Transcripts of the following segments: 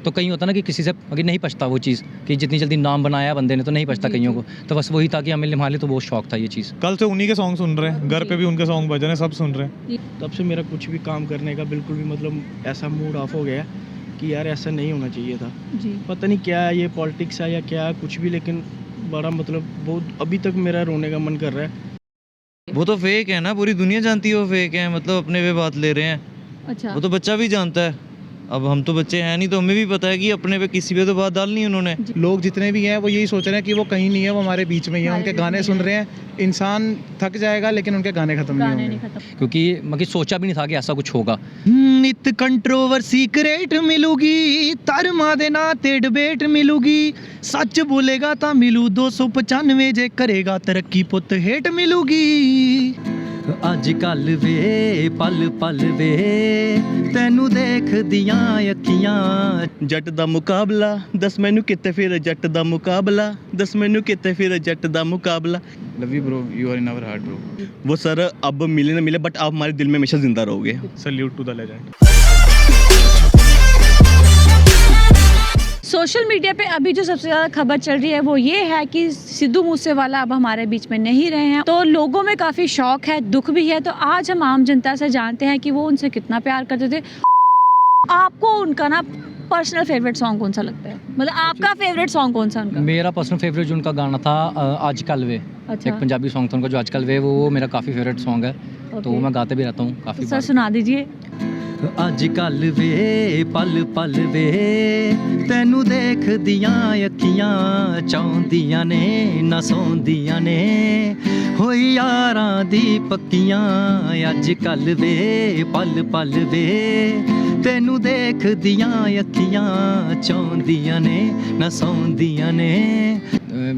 तो कहीं होता ना कि किसी से अगर नहीं पछता वो चीज़ कि जितनी जल्दी नाम बनाया बंदे ने तो नहीं पछता कईयों को, तो बस वही था कि हमें हमारे लिए तो बहुत शौक था ये चीज़। कल से उन्हीं के सॉन्ग सुन रहे हैं, घर पे भी उनके सॉन्ग बज रहे हैं, सब सुन रहे हैं। तब से मेरा कुछ भी काम करने का बिल्कुल भी मतलब ऐसा मूड ऑफ हो गया कि यार ऐसा नहीं होना चाहिए था। जी। पता नहीं क्या है, ये पॉलिटिक्स है या क्या है, कुछ भी, लेकिन बड़ा मतलब बहुत अभी तक मेरा रोने का मन कर रहा है। वो तो फेक है ना, पूरी दुनिया जानती है वो फेक है, मतलब अपने पे बात ले रहे हैं। अच्छा। वो तो बच्चा भी जानता है। अब हम तो बच्चे हैं नहीं, तो हमें भी पता है कि अपने पे किसी पे तो बात डालनी है उन्होंने। लोग जितने भी हैं वो यही सोच रहे हैं कि वो कहीं नहीं है, वो हमारे बीच में ही है, हमारे उनके बीच गाने में सुन है। रहे हैं। इंसान थक जाएगा लेकिन उनके गाने खत्म नहीं गाने होंगे। नहीं खत्म। क्योंकि मैं सोचा भी नहीं था कि ऐसा कुछ होगा। नित कंट्रोवर्सी क्रिएट मिलूगी, धर्मां दे नां ते डिबेट मिलूगी, सच बोलेगा तां मिलू 295, जे करेगा तरक्की पुੱਤ हेट मिलूगी। ਅੱਜ ਕੱਲ ਵੇ ਪਲ ਪਲ ਵੇ ਤੈਨੂੰ ਦੇਖਦੀਆਂ ਅੱਖੀਆਂ, ਜੱਟ ਦਾ ਮੁਕਾਬਲਾ ਦੱਸ ਮੈਨੂੰ ਕਿੱਥੇ ਫਿਰ ਜੱਟ ਦਾ ਮੁਕਾਬਲਾ ਦੱਸ ਮੈਨੂੰ ਕਿੱਥੇ ਫਿਰ ਜੱਟ ਦਾ ਮੁਕਾबला। Love you bro, you are in our heart bro. वो सर अब मिले ना मिले बट आप हमारे दिल में हमेशा जिंदा रहोगे। Salute to the legend. Social media पे अभी जो सबसे ज़्यादा खबर चल रही है वो ये है कि सिद्धू मूसेवाला अब हमारे बीच में नहीं रहे हैं, तो लोगों में काफ़ी शौक है, दुख भी है। तो आज हम आम जनता से जानते हैं कि वो उनसे कितना प्यार करते थे। आपको उनका ना पर्सनल फेवरेट सॉन्ग कौन सा लगता है, मतलब आपका फेवरेट सॉन्ग कौन सा उनका? मेरा पर्सनल फेवरेट जो उनका गाना था आजकल वे, अच्छा। एक पंजाबी सॉन्ग था उनका जो आजकल वे, वो मेरा काफ़ी फेवरेट सॉन्ग है। तो वो मैं गाते भी रहता हूँ काफ़ी सर सुना दीजिए। ਅੱਜ ਕੱਲ ਵੇ ਪਲ ਪਲ ਵੇ ਤੈਨੂੰ ਦੇਖਦੀਆਂ ਅੱਖੀਆਂ, ਚਾਹੁੰਦੀਆਂ ਨੇ ਨਾ ਸੌਂਦੀਆਂ ਨੇ, ਹੋਈ ਯਾਰਾਂ ਦੀ ਪੱਕੀਆਂ। ਅੱਜ ਕੱਲ ਵੇ ਪਲ ਪਲ ਵੇ ਤੈਨੂੰ ਦੇਖਦੀਆਂ ਅੱਖੀਆਂ, ਚਾਹੁੰਦੀਆਂ ਨੇ ਨਾ ਸੌਂਦੀਆਂ ਨੇ।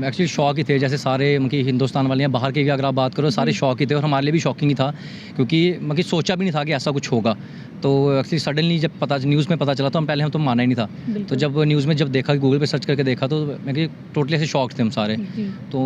एक्चुअली शौक ही थे, जैसे सारे मतलब हिंदुस्तान वाले हैं, बाहर के भी अगर आप बात करो सारे शौक ही थे, और हमारे लिए भी शॉकिंग ही था क्योंकि मतलब सोचा भी नहीं था कि ऐसा कुछ होगा। तो एक्चुअली सडनली जब पता न्यूज़ में पता चला तो हम तो माना ही नहीं था। तो जब न्यूज़ में जब देखा, गूगल पे सर्च करके देखा, तो मैं टोटली ऐसे शौक थे हम सारे। तो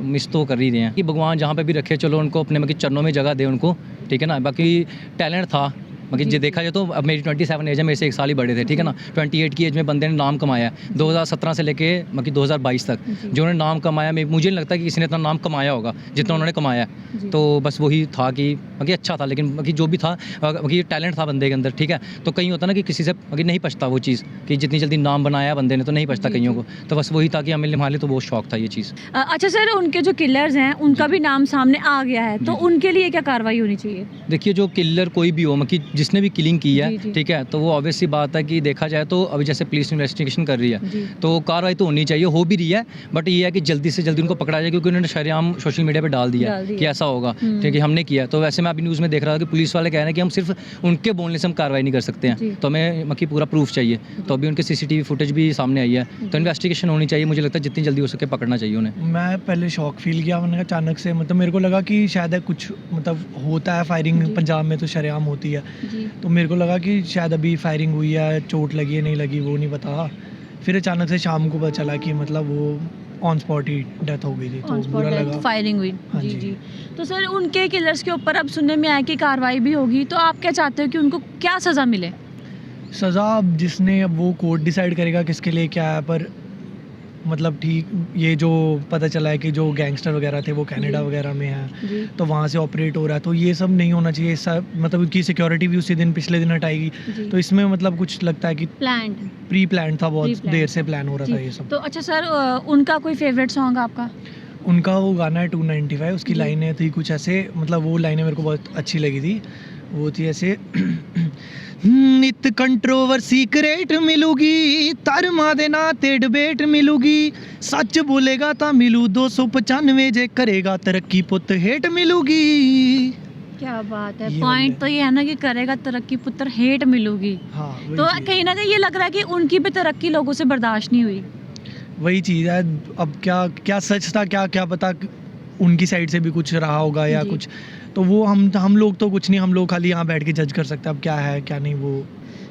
मिस तो कर ही रहे हैं कि भगवान जहाँ पे भी रखे, चलो उनको अपने मतलब चरणों में जगह दे उनको, ठीक है ना। बाकी टैलेंट था, मतलब जो देखा जाए तो अब मेरी 27 एज है, मेरे से एक साल ही बड़े थे, ठीक है ना। 28 की एज में बंदे ने नाम कमाया है, 2017 से लेके मतलब 2022 तक जो उन्होंने नाम कमाया, मुझे नहीं लगता कि किसी ने इतना नाम कमाया होगा जितना उन्होंने कमाया। तो बस वही था कि मतलब अच्छा था, लेकिन मतलब जो भी था मतलब टैलेंट था बंदे के अंदर, ठीक है। तो कहीं होता ना कि किसी से मतलब नहीं पछता वो चीज़ कि जितनी जल्दी नाम बनाया बंदे ने तो नहीं पछता कईयों को, तो बस वही था कि हमें हमारे लिए तो बहुत शौक था ये चीज़। अच्छा सर, उनके जो किलर्स हैं उनका भी नाम सामने आ गया है, तो उनके लिए क्या कार्रवाई होनी चाहिए? देखिए, जो किलर कोई भी हो, मतलब जिसने भी किलिंग की है, जी। ठीक है, तो वो ऑब्वियस सी बात है कि देखा जाए तो अभी जैसे पुलिस इन्वेस्टिगेशन कर रही है, तो कार्रवाई तो होनी चाहिए, हो भी रही है। बट ये है कि जल्दी से जल्दी उनको पकड़ा जाए, क्योंकि उन्होंने शरेआम सोशल मीडिया पे डाल दिया कि ऐसा होगा, ठीक है, हमने किया। तो वैसे मैं अभी न्यूज़ में देख रहा था कि पुलिस वाले कह रहे हैं कि हम सिर्फ उनके बोलने से हम कार्रवाई नहीं कर सकते हैं, तो हमें मतलब पूरा प्रूफ चाहिए। तो अभी उनके CCTV फुटेज भी सामने आई है, तो इन्वेस्टिगेशन होनी चाहिए। मुझे लगता है जितनी जल्दी हो सके पकड़ना चाहिए उन्हें। मैं पहले शौक फील किया, मैंने कहा अचानक से मतलब मेरे को लगा कि शायद कुछ मतलब होता है, फायरिंग पंजाब में तो शरेआम होती है, तो मेरे को लगा कि शायद अभी फायरिंग हुई है, चोट लगी है नहीं लगी वो नहीं पता। फिर अचानक से शाम को पता चला कि मतलब वो ऑन स्पॉट ही डेथ हो गई थी, तो बुरा लगा। फायरिंग हुई। हाँ जी जी। जी। तो सर उनके किलर्स के ऊपर अब सुनने में आया कि कार्रवाई भी होगी, तो आप क्या चाहते हो कि उनको क्या सज़ा मिले? सज़ा अब जिसने, अब वो कोर्ट डिसाइड करेगा किसके लिए क्या है, पर मतलब ठीक ये जो पता चला है कि जो गैंगस्टर वगैरह थे वो कनाडा वगैरह में हैं, तो वहाँ से ऑपरेट हो रहा है, तो ये सब नहीं होना चाहिए। सब मतलब उनकी सिक्योरिटी भी उसी दिन पिछले दिन हटाएगी, तो इसमें मतलब कुछ लगता है कि प्री प्लान था, बहुत देर से प्लान हो रहा था ये सब। तो अच्छा सर, उनका कोई फेवरेट सॉन्ग आपका? उनका वो गाना है 295, उसकी लाइनें थी कुछ ऐसे, मतलब वो लाइनें मेरे को बहुत अच्छी लगी थी। वो थी ऐसे नित कंट्रोवर्सी क्रिएट मिलूगी, धर्मां दे नां ते डिबेट मिलूगी, सच बोलेगा तां मिलू 295, जे करेगा तरक्की पुੱਤ हेट मिलूगी। क्या बात है, ये पॉइंट तो ये है ना कि करेगा तरक्की पुत्र हेट मिलूगी। हाँ, वही तो चीज़। कहीं ना कहीं ये लग रहा है कि उनकी भी तरक्की लोगों से बर्दाश्त नहीं हुई। वही चीज़ है। अब क्या क्या सच था, क्या क्या पता उनकी साइड से भी कुछ रहा होगा या कुछ, तो वो हम लोग तो कुछ नहीं, हम लोग खाली यहाँ बैठ के जज कर सकते हैं अब क्या है क्या नहीं वो।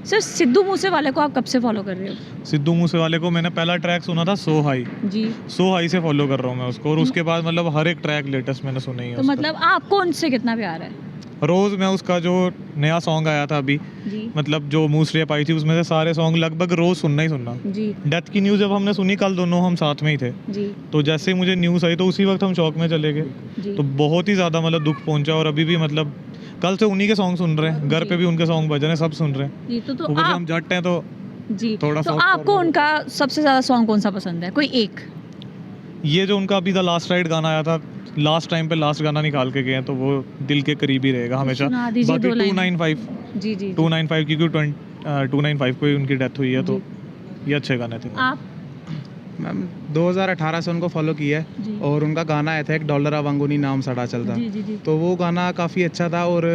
सर सिद्धू मूसेवाले को आप कब से फॉलो कर रहे हो? सिद्धू मूसेवाले को मैंने पहला ट्रैक सुना था सो हाई। जी। सो हाई से फॉलो कर रहा हूँ मैं उसको, और उसके बाद मतलब हर एक ट्रैक लेटेस्ट मैंने सुना ही है तो उसका। मतलब आपको उनसे कितना प्यार है? रोज़ मैं उसका जो नया सॉन्ग आया था अभी, जी मतलब जो मूस रेप आई थी, उसमें से सारे सॉन्ग लगभग रोज़ सुनना ही सुनना। जी डेथ की न्यूज़ जब हमने सुनी, कल दोनों हम साथ में ही थे, जी तो जैसे ही मुझे न्यूज़ आई तो उसी वक्त हम शौक में चले गए। जी। तो बहुत ही ज़्यादा मतलब दुख पहुंचा, और अभी भी मतलब कल से उन्हीं के सॉन्ग सुन रहे हैं, घर पे भी उनके सॉन्ग बज रहे हैं, सब सुन रहे हैं। जी तो ऊपर से आप हम जट हैं तो जी थोड़ा तो soft आपको corner उनका सबसे ज़्यादा सॉन्ग कौन सा पसंद है? कोई एक? ये जो उनका अभी द लास्ट राइड गाना आया था, लास्ट टाइम पे लास्ट गाना निकाल के गए हैं, तो वो दिल के करीब ही रहेगा हमेशा। सुना दीजिए बाकी दो लाइन। 295 जी जी 295 क्योंकि 295 को ही उनकी डेथ हुई है, तो जी। ये अच्छे गाने थे। आप? मैम 2018 से उनको फॉलो किया है, जी और उनका गाना आया था एक डॉलर वांगुनी नाम सड़ा चलता, जी जी जी तो वो गाना काफ़ी अच्छा था। और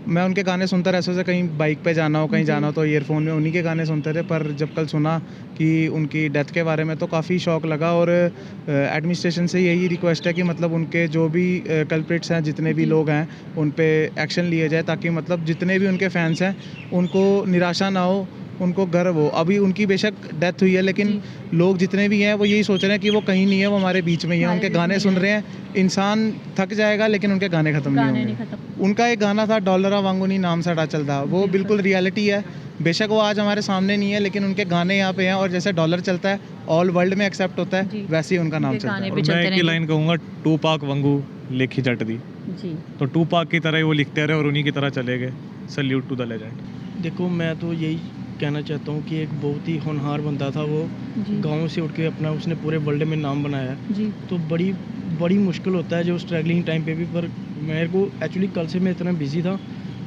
मैं उनके गाने सुनता रहता से, कहीं बाइक पे जाना हो, कहीं जी। जाना हो तो ईयरफोन में उन्हीं के गाने सुनते थे। पर जब कल सुना कि उनकी डेथ के बारे में तो काफ़ी शौक लगा, और एडमिनिस्ट्रेशन से यही रिक्वेस्ट है कि मतलब उनके जो भी कल्प्रिट्स हैं, जितने भी जी। लोग हैं, उन पे एक्शन लिए जाए, ताकि मतलब जितने भी उनके फैंस हैं उनको निराशा ना हो, उनको गर्व हो। अभी उनकी बेशक डेथ हुई है, लेकिन लोग जितने भी हैं वो यही सोच रहे हैं कि वो कहीं नहीं है, वो हमारे बीच में ही है। हमारे उनके बीच गाने में सुन है। रहे हैं, इंसान थक जाएगा लेकिन उनके गाने ख़त्म नहीं गाने नहीं होंगे। खत्म। उनका एक गाना था डॉलर वांगुनी नाम सड़ा चलता, वो बिल्कुल रियलिटी है। बेशक वो आज हमारे सामने नहीं है, लेकिन उनके गाने यहाँ पे हैं, और जैसे डॉलर चलता है ऑल वर्ल्ड में एक्सेप्ट होता जी। है, वैसे ही उनका नाम उनके चलता गाने है। और भी मैं चलते एक ही रहेंगे। लाइन कहूँगा, टू पाक वंगू लेखी जट दी। जी तो टू पाक की तरह ही वो लिखते रहे और उन्हीं की तरह चले गए। Salute to the legend. देखो मैं तो यही कहना चाहता हूँ कि एक बहुत ही होनहार बंदा था वो, जी गाँव से उठ के अपना उसने पूरे वर्ल्ड में नाम बनाया। जी तो बड़ी बड़ी मुश्किल होता है जो स्ट्रगलिंग टाइम पे भी। पर मेरे को एक्चुअली कल से मैं इतना बिजी था,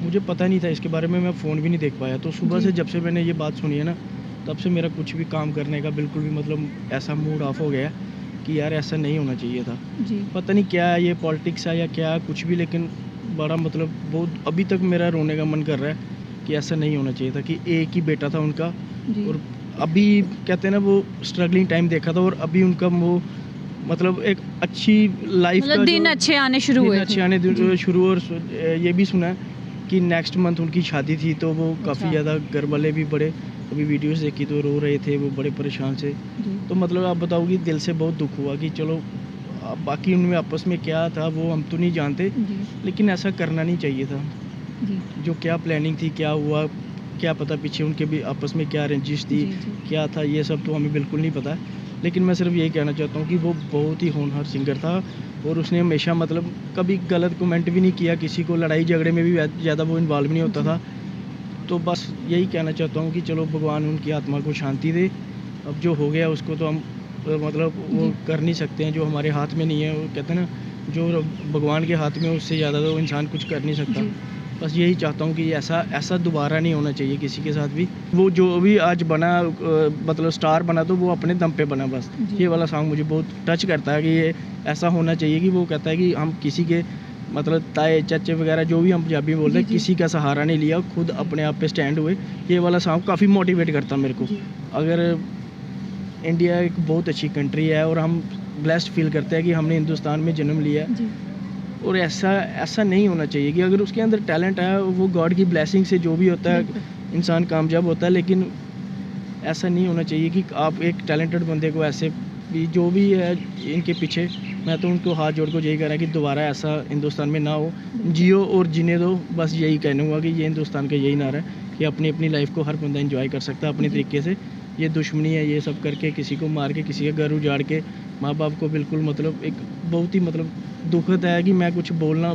मुझे पता नहीं था इसके बारे में, मैं फ़ोन भी नहीं देख पाया। तो सुबह जी। से जब से मैंने ये बात सुनी है ना, तब से मेरा कुछ भी काम करने का बिल्कुल भी मतलब ऐसा मूड ऑफ हो गया कि यार ऐसा नहीं होना चाहिए था। जी पता नहीं क्या है, ये पॉलिटिक्स है या क्या कुछ भी, लेकिन बड़ा मतलब बहुत अभी तक मेरा रोने का मन कर रहा है कि ऐसा नहीं होना चाहिए था कि एक ही बेटा था उनका। जी और अभी कहते हैं ना वो स्ट्रगलिंग टाइम देखा था, और अभी उनका वो मतलब एक अच्छी लाइफ मतलब दिन अच्छे आने शुरू हुए अच्छे थे। आने जी। शुरू। और ये भी सुना है कि नेक्स्ट मंथ उनकी शादी थी, तो वो काफ़ी अच्छा। ज़्यादा घर वाले भी बड़े, अभी वीडियोस देखी तो रो रहे थे, वो बड़े परेशान से। जी तो मतलब आप बताओगे दिल से बहुत दुख हुआ कि चलो अब बाकी उनमें आपस में क्या था वो हम तो नहीं जानते, जी लेकिन ऐसा करना नहीं चाहिए था। जी जो क्या प्लानिंग थी, क्या हुआ, क्या पता पीछे उनके भी आपस में क्या रंजिश थी, जी, जी। क्या था, ये सब तो हमें बिल्कुल नहीं पता। लेकिन मैं सिर्फ यही कहना चाहता हूँ कि वो बहुत ही होनहार सिंगर था, और उसने हमेशा मतलब कभी गलत कमेंट भी नहीं किया किसी को, लड़ाई झगड़े में भी ज़्यादा वो इन्वॉल्व नहीं होता था। तो बस यही कहना चाहता हूँ कि चलो भगवान उनकी आत्मा को शांति दे। अब जो हो गया उसको तो हम मतलब वो जी। कर नहीं सकते हैं, जो हमारे हाथ में नहीं है। वो कहते हैं ना जो भगवान के हाथ में है, उससे ज़्यादा तो इंसान कुछ कर नहीं सकता। जी। बस यही चाहता हूँ कि ऐसा दोबारा नहीं होना चाहिए किसी के साथ भी। वो जो भी आज बना मतलब स्टार बना, तो वो अपने दम पे बना बस। जी। ये वाला सॉन्ग मुझे बहुत टच करता है कि ये ऐसा होना चाहिए कि वो कहता है कि हम किसी के मतलब ताए चाचे वगैरह जो भी हम पंजाबी बोलते हैं, जी, जी। किसी का सहारा नहीं लिया, खुद अपने आप पे स्टैंड हुए। ये वाला सॉन्ग काफ़ी मोटिवेट करता मेरे को। जी। अगर इंडिया एक बहुत अच्छी कंट्री है, और हम ब्लेस्ड फील करते हैं कि हमने हिंदुस्तान में जन्म लिया है। जी और ऐसा नहीं होना चाहिए कि अगर उसके अंदर टैलेंट है, वो गॉड की ब्लेसिंग से जो भी होता है इंसान कामयाब होता है। लेकिन ऐसा नहीं होना चाहिए कि आप एक टैलेंटेड बंदे को ऐसे भी, जो भी है इनके पीछे, मैं तो उनको हाथ जोड़ को यही कह रहा है कि दोबारा ऐसा हिंदुस्तान में ना हो। जियो और जीने दो, बस यही कहूँगा कि ये हिंदुस्तान का यही नारा है कि अपनी अपनी लाइफ को हर बंदा एंजॉय कर सकता है अपने तरीके से। ये दुश्मनी है, ये सब करके किसी को मार के, किसी का घर उजाड़ के, माँ बाप को बिल्कुल मतलब एक बहुत ही मतलब दुखद है कि मैं कुछ बोलना,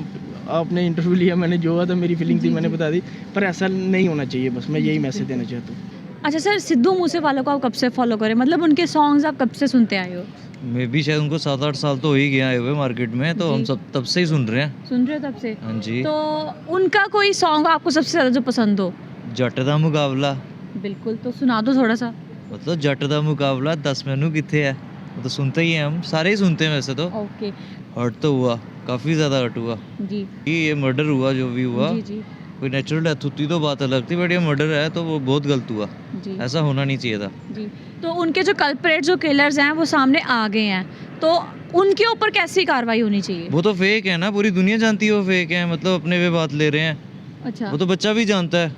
आपने इंटरव्यू लिया, मैंने जो हुआ था मेरी फीलिंग थी जी, मैंने जी। बता दी, पर ऐसा नहीं होना चाहिए। बस मैं यही मैसेज देना चाहता हूँ। अच्छा सर, सिद्धू मूसेवाले को आप कब से फॉलो करें, मतलब उनके सॉन्ग्स आप कब से सुनते आए हो? मैं भी शायद उनको 7-8 साल तो हो ही गया आए हुए मार्केट में, तो हम जी। सब तब से ही सुन रहे हैं। सुन रहे हो तब से? हाँ जी। तो उनका कोई सॉन्ग आपको सबसे ज़्यादा जो पसंद हो? जट दा मुकाबला, बिल्कुल, तो सुना दो थोड़ा सा। मतलब जट दा मुकाबला 10 मैनू किथे है, वो तो सुनते ही हैं, हम सारे ही सुनते हैं वैसे तो। ओके हर्ट तो हुआ, काफ़ी ज़्यादा हर्ट हुआ जी कि ये मर्डर हुआ जो भी हुआ। जी जी कोई नेचुरल डेथ होती तो बात अलग थी, बट ये मर्डर है तो वो बहुत गलत हुआ, जी ऐसा होना नहीं चाहिए था। जी। तो उनके जो कल्प्रेट, जो किलर्स हैं, वो सामने आ गए हैं, तो उनके ऊपर कैसी कार्रवाई होनी चाहिए? वो तो फेक है ना, पूरी दुनिया जानती है वो फेक है, मतलब अपने पे बात ले रहे हैं। अच्छा वो तो बच्चा भी जानता है,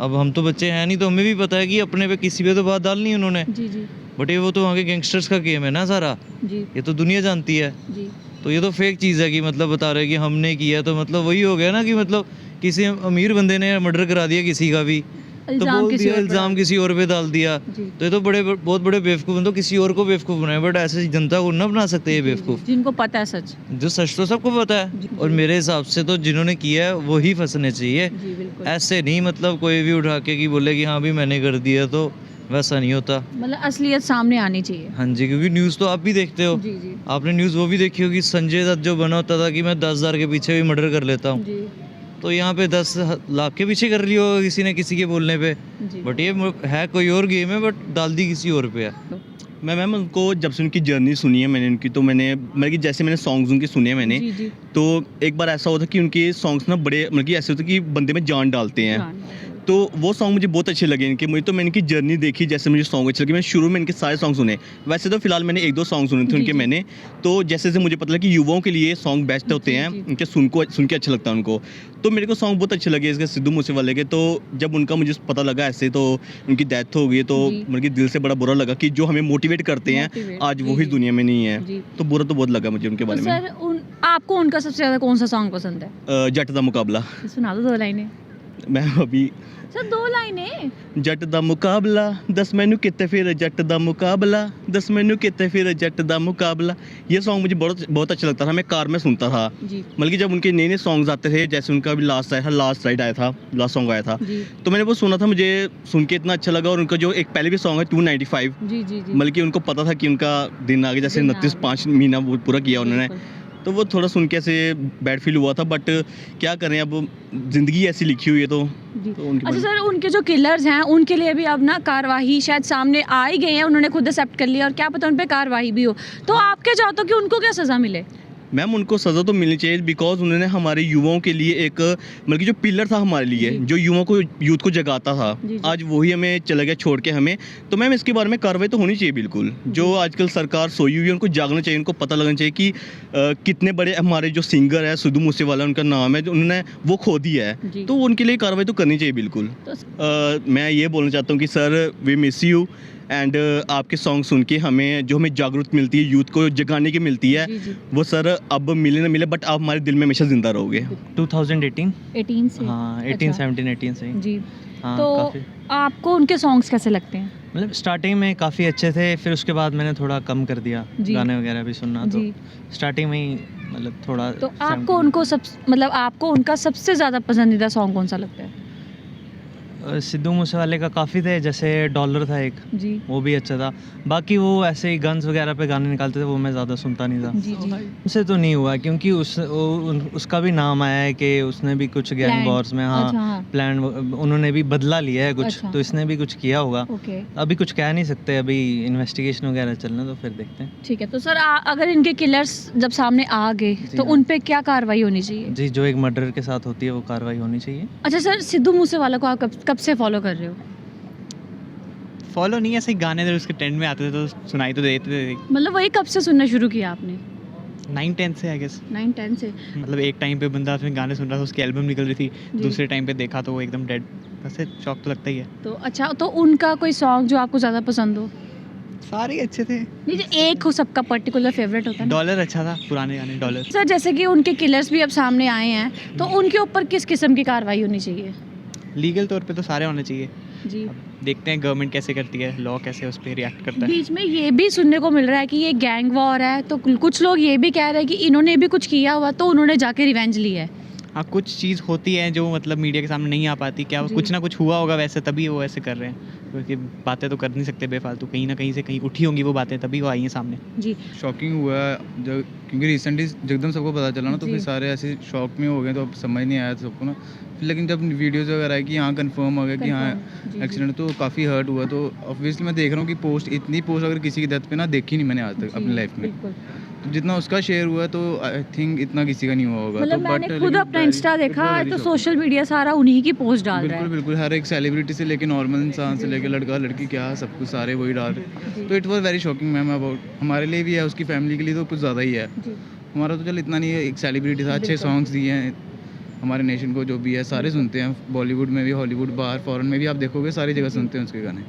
अब हम तो बच्चे हैं नहीं, तो हमें भी पता है कि अपने पे किसी पे तो बात डालनी है उन्होंने, जी जी बट ये वो तो वहाँ के गैंगस्टर्स का गेम है ना सारा, जी ये तो दुनिया जानती है। जी तो ये तो फेक चीज़ है कि मतलब बता रहे हैं कि हमने किया, तो मतलब वही हो गया ना कि मतलब किसी अमीर बंदे ने मर्डर करा दिया किसी का भी, तो इल्जाम बोल किसी दिया और पे इल्ज़ाम डाल किसी और पे डाल दिया। जी। तो ये तो बहुत बड़े बेवकूफ़ हैं, तो किसी और को बेवकूफ़ बनाए, बट ऐसे जनता को ना बना सकते ये जी, जी, बेवकूफ़। जिनको पता है सच। जो सच तो सबको पता जी, है, और जी। मेरे हिसाब से तो जिन्होंने किया है वही फंसने चाहिए। जी बिल्कुल। ऐसे नहीं मतलब कोई भी उठा के कि बोले कि हाँ भी मैंने कर दिया, तो वैसा नहीं होता। मतलब असलियत सामने आनी चाहिए। हाँ जी, क्योंकि न्यूज़ तो आप भी देखते हो, जी जी आपने न्यूज़ वो भी देखी होगी, संजय दत्त जो बना होता था कि मैं 10,000 के पीछे भी मर्डर कर लेता हूँ, जी तो यहाँ पे 10 लाख के पीछे कर लिया होगा किसी ने किसी के बोलने पे, जी। बट ये है कोई और गेम है, बट डाल दी किसी और पे है। मैम उनको जब से उनकी जर्नी सुनी है मैंने उनकी, तो मैंने मतलब कि जैसे मैंने सॉन्ग्स उनके सुने हैं मैंने, जी जी तो एक बार ऐसा होता कि उनके सॉन्ग्स ना बड़े मतलब कि ऐसे होते कि बंदे में जान डालते हैं। जान। तो वो सॉन्ग मुझे बहुत अच्छे लगे इनके, मुझे तो मैंने इनकी जर्नी देखी, जैसे मुझे सॉन्ग अच्छे लगे, मैं शुरू में इनके सारे सॉन्ग सुने। वैसे तो फिलहाल मैंने 1-2 सॉन्ग सुने थे जी, उनके जी। मैंने, तो जैसे जैसे मुझे पता लगा कि युवाओं के लिए सॉन्ग बेस्ट होते जी, हैं, जी। उनके सुन के अच्छा लगता है उनको। तो मेरे को सॉन्ग बहुत अच्छे लगे इसके सिद्धू मूसेवाले के। तो जब उनका मुझे पता लगा ऐसे तो उनकी डेथ हो गई, तो जी। मतलब कि दिल से बड़ा बुरा लगा कि जो हमें मोटिवेट करते हैं Motivate, आज जी, वो ही जी। दुनिया में नहीं है। जी। तो बुरा तो बहुत लगा मुझे उनके तो बारे में। सर आपको उनका सबसे ज़्यादा कौन सा सॉन्ग पसंद है? जट दा मुकाबला। सुना दो 2 लाइनें। मैं अभी सर 2 लाइनें। जट दा मुकाबला दस मैनू किते फिर जट दा मुकाबला दस मैनू किते फिर जट दा मुकाबला। ये सॉन्ग मुझे बहुत बहुत अच्छा लगता था, मैं कार में सुनता था। जी बल्कि जब उनके नए नए सॉन्ग्स आते थे, जैसे उनका भी लास्ट राइड आया था, लास्ट सॉन्ग आया था, जी तो मैंने वो सुना था, मुझे सुन के इतना अच्छा लगा। और उनका जो एक पहले भी सॉन्ग है 295, जी जी जी। बल्कि उनको पता था कि उनका दिन आगे, जैसे दिन आ 29 महीना वो पूरा किया उन्होंने, बिल्कुल। तो वो थोड़ा सुन के ऐसे बैड फील हुआ था। बट क्या करें, अब ज़िंदगी ऐसी लिखी हुई है तो जी। उनकी अच्छा सर, उनके जो किलर्स हैं उनके लिए भी अब ना कार्यवाही शायद सामने आ ही गई है, उन्होंने खुद एक्सेप्ट कर लिया, और क्या पता उन पे कार्यवाही भी हो। तो आप क्या चाहते हो कि उनको क्या सज़ा मिले? मैम उनको सज़ा तो मिलनी चाहिए, बिकॉज उन्होंने हमारे युवाओं के लिए एक मतलब कि जो पिलर था हमारे लिए, जी। जो युवाओं को यूथ को जगाता था, जी, जी। आज वही हमें चला गया छोड़ के हमें। तो मैम इसके बारे में कार्रवाई तो होनी चाहिए बिल्कुल। जो आजकल सरकार सोई हुई है उनको जागना चाहिए, उनको पता लगना चाहिए कि कितने बड़े हमारे जो सिंगर है, सिद्धू मूसेवाला उनका नाम है, जो उन्होंने वो खो दिया है, जी। तो उनके लिए कार्रवाई तो करनी चाहिए बिल्कुल। तो मैं ये बोलना चाहता हूँ कि sir we miss you, and आपके सॉन्ग सुन के हमें जागरूक मिलती है, यूथ को जगाने की मिलती है, जी जी वो सर अब मिले ना मिले, बट आप हमारे दिल में हमेशा जिंदा रहोगे। 2018 18 से। हाँ 18 अच्छा। 17 18 से ही। जी। हाँ तो काफ़ी आपको उनके सॉन्ग्स कैसे लगते हैं? मतलब स्टार्टिंग में काफ़ी अच्छे थे, फिर उसके बाद मैंने थोड़ा कम कर दिया जी। गाने वगैरह भी सुनना, तो जी। स्टार्टिंग में ही मतलब थोड़ा तो आपको उनको आपको उनका सबसे ज़्यादा पसंदीदा सॉन्ग कौन सा लगता है? सिद्धू मूसेवाले का काफ़ी थे, जैसे डॉलर था एक, जी वो भी अच्छा था। बाकी वो ऐसे ही गन्स वगैरह पे गाने निकालते थे, वो मैं ज़्यादा सुनता नहीं था। जी जी। उनसे तो नहीं हुआ, क्योंकि उसका भी नाम आया है कि उसने भी कुछ गैंग Planned। वॉर्स में, अच्छा, हाँ हाँ। प्लान, उन्होंने भी बदला लिया है कुछ, अच्छा। तो इसने भी कुछ किया होगा। ओके अभी कुछ कह नहीं सकते, अभी इन्वेस्टिगेशन वगैरह चलना, तो फिर देखते हैं। ठीक है। तो सर अगर इनके किलर्स जब सामने आ गए जी तो हाँ। उन पे क्या कार्रवाई होनी चाहिए? जी, जो एक मर्डर के साथ होती है वो कार्रवाई होनी चाहिए। अच्छा सर, सिद्धू मूसेवाला को आप कब से फॉलो कर रहे हो? फॉलो नहीं, ऐसे ही गाने जब उसके ट्रेंड में आते थे तो सुनाई तो देते थे। मतलब वही कब से सुनना शुरू किया आपने? 9-10 से आई गेस। 9-10 से। मतलब एक टाइम पे बंदा उसमें गाने सुन रहा था, उसकी एल्बम निकल रही थी, जी। दूसरे टाइम पे देखा तो वो एकदम डेड। वैसे शौक तो लगता ही है। तो अच्छा, तो उनका कोई सॉन्ग जो आपको ज़्यादा पसंद हो? सारे ही अच्छे थे। नहीं, जो एक हो सबका पर्टिकुलर फेवरेट होता है ना? डॉलर अच्छा था, पुराने गाने डॉलर। सर जैसे कि उनके किलर्स भी अब सामने आए हैं, तो उनके ऊपर किस किस्म की कार्रवाई होनी चाहिए? लीगल तौर पे तो सारे होने चाहिए। जी। अब देखते हैं गवर्नमेंट कैसे करती है, लॉ कैसे उस पर रिएक्ट करता है। बीच में ये भी सुनने को मिल रहा है कि ये गैंग वॉर है, तो कुछ लोग ये भी कह रहे हैं कि इन्होंने भी कुछ किया हुआ तो उन्होंने जाके रिवेंज ली है। हाँ, कुछ चीज़ होती है जो मतलब मीडिया के सामने नहीं आ पाती, क्या जी। कुछ ना कुछ हुआ होगा वैसे, तभी वो ऐसे कर रहे हैं। क्योंकि बातें तो कर नहीं सकते बेफालतू, कहीं ना कहीं से कहीं उठी होंगी वो बातें, तभी वो आई हैं सामने। जी। शॉकिंग हुआ है जब, क्योंकि रिसेंटली जब सबको पता चला ना, तो जी। फिर सारे ऐसे शॉक में हो गए, तो अब समझ नहीं आया सबको ना। फिर लेकिन जब वीडियोस वगैरह आई कि हाँ कंफर्म हो गया कि हाँ Confirm, जी, एक्सीडेंट, तो काफ़ी हर्ट हुआ। तो ऑब्वियसली मैं देख रहा हूँ कि इतनी पोस्ट अगर किसी की डेथ पे ना देखी नहीं मैंने आज तक अपनी लाइफ में। बिल्कुल। तो जितना उसका शेयर हुआ तो आई थिंक इतना किसी का नहीं हुआ होगा। मतलब तो मैंने but खुद लेकिन अपना इंस्टा it was देखा very तो shocking। सोशल मीडिया सारा उन्हीं की पोस्ट डाल रहा बिल्कुल है। बिल्कुल, हर एक सेलिब्रिटी से लेके नॉर्मल इंसान से लेके लड़का लड़की क्या सब कुछ सारे वही डाल रहे। तो it was very shocking ma'am. About हमारे लिए भी है, उसकी फैमिली के लिए तो कुछ ज़्यादा ही है। जी। हमारा तो चल इतना नहीं है, एक सेलिब्रिटी था, अच्छे बिल्कुल। सॉन्ग्स दिए हैं, हमारे नेशन को जो भी है सारे सुनते हैं, बॉलीवुड में भी, हॉलीवुड, बाहर फॉरेन में भी आप देखोगे सारी जगह सुनते हैं उसके गाने।